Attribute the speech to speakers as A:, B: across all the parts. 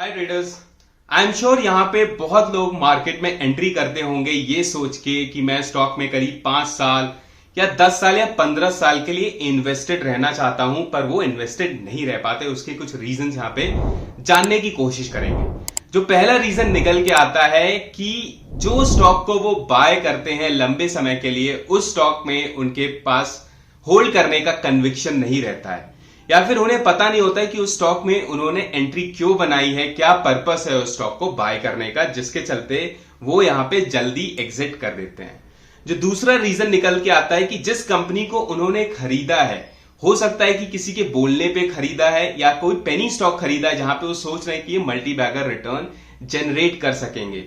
A: Hi traders, I am sure यहाँ पे बहुत लोग मार्केट में एंट्री करते होंगे ये सोच के कि मैं स्टॉक में करीब 5 साल या 10 साल या 15 साल के लिए इन्वेस्टेड रहना चाहता हूं, पर वो इन्वेस्टेड नहीं रह पाते। उसके कुछ रीजंस यहाँ पे जानने की कोशिश करेंगे। जो पहला रीजन निकल के आता है कि जो स्टॉक को वो बाय करते हैं लंबे समय के लिए, उस स्टॉक में उनके पास होल्ड करने का कन्विक्शन नहीं रहता है, या फिर उन्हें पता नहीं होता है कि उस स्टॉक में उन्होंने एंट्री क्यों बनाई है, क्या पर्पस है उस स्टॉक को बाय करने का, जिसके चलते वो यहां पे जल्दी एग्जिट कर देते हैं। जो दूसरा रीजन निकल के आता है कि जिस कंपनी को उन्होंने खरीदा है, हो सकता है कि किसी के बोलने पे खरीदा है या कोई पेनी स्टॉक खरीदा है जहां पे वो सोच रहे हैं कि ये मल्टी बैगर रिटर्न जनरेट कर सकेंगे।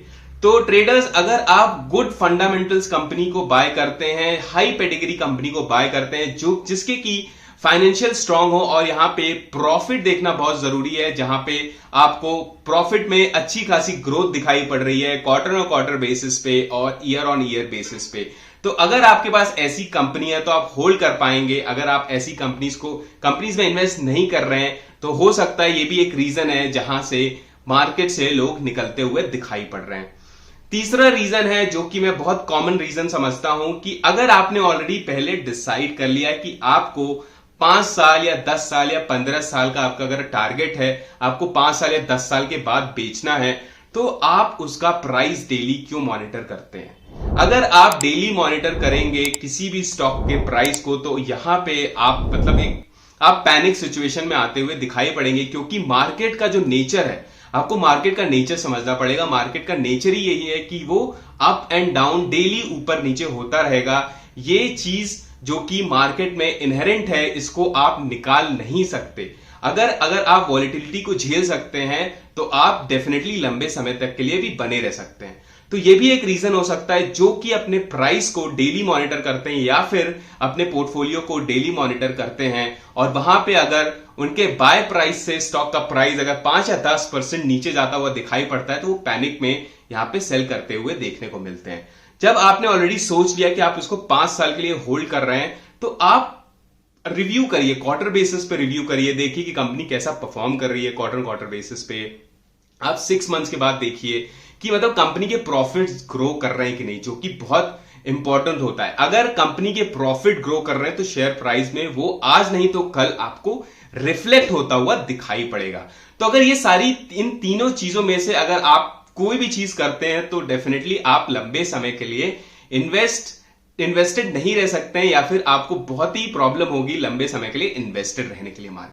A: तो ट्रेडर्स, अगर आप गुड फंडामेंटल्स कंपनी को बाय करते हैं, हाई पेडिग्री कंपनी को बाय करते हैं, जो जिसके की फाइनेंशियल स्ट्रांग हो, और यहां पे प्रॉफिट देखना बहुत जरूरी है, जहां पे आपको प्रॉफिट में अच्छी खासी ग्रोथ दिखाई पड़ रही है क्वार्टर ऑन क्वार्टर बेसिस पे और ईयर ऑन ईयर बेसिस पे, तो अगर आपके पास ऐसी कंपनी है तो आप होल्ड कर पाएंगे। अगर आप ऐसी कंपनीज में इन्वेस्ट नहीं कर रहे हैं तो हो सकता है ये भी एक रीजन है जहां से मार्केट से लोग निकलते हुए दिखाई पड़ रहे हैं। तीसरा रीजन है, जो कि मैं बहुत कॉमन रीजन समझता हूं, कि अगर आपने ऑलरेडी पहले डिसाइड कर लिया कि आपको 5 साल या 10 साल या 15 साल का आपका अगर टारगेट है, आपको 5 साल या 10 साल के बाद बेचना है, तो आप उसका प्राइस डेली क्यों मॉनिटर करते हैं? अगर आप डेली मॉनिटर करेंगे किसी भी स्टॉक के प्राइस को, तो यहां पे आप पैनिक सिचुएशन में आते हुए दिखाई पड़ेंगे, क्योंकि मार्केट का जो नेचर है, आपको मार्केट का नेचर समझना पड़ेगा। मार्केट का नेचर ही यही है कि वो अप एंड डाउन डेली ऊपर नीचे होता रहेगा। ये चीज जो कि मार्केट में इनहेरेंट है, इसको आप निकाल नहीं सकते। अगर आप वॉलेटिलिटी को झेल सकते हैं तो आप डेफिनेटली लंबे समय तक के लिए भी बने रह सकते हैं। तो ये भी एक रीजन हो सकता है, जो कि अपने प्राइस को डेली मॉनिटर करते हैं या फिर अपने पोर्टफोलियो को डेली मॉनिटर करते हैं, और वहां पे अगर उनके बाय प्राइस से स्टॉक का प्राइस अगर 5 या 10% नीचे जाता हुआ दिखाई पड़ता है, तो वो पैनिक में यहां पे सेल करते हुए देखने को मिलते हैं। जब आपने ऑलरेडी सोच लिया कि आप इसको 5 साल के लिए होल्ड कर रहे हैं, तो आप रिव्यू करिए, क्वार्टर बेसिस पे रिव्यू करिए, देखिए कि कंपनी कैसा परफॉर्म कर रही है क्वार्टर बेसिस पे। आप 6 मंथ्स के बाद देखिए कि मतलब कंपनी के प्रॉफिट्स ग्रो कर रहे हैं कि नहीं, जो कि बहुत इंपॉर्टेंट होता है। अगर कंपनी के प्रॉफिट ग्रो कर रहे हैं तो शेयर प्राइस में वो आज नहीं तो कल आपको रिफ्लेक्ट होता हुआ दिखाई पड़ेगा। तो अगर ये सारी इन तीनों चीजों में से अगर आप कोई भी चीज करते हैं, तो डेफिनेटली आप लंबे समय के लिए इन्वेस्टेड नहीं रह सकते हैं, या फिर आपको बहुत ही प्रॉब्लम होगी लंबे समय के लिए इन्वेस्टेड रहने के लिए।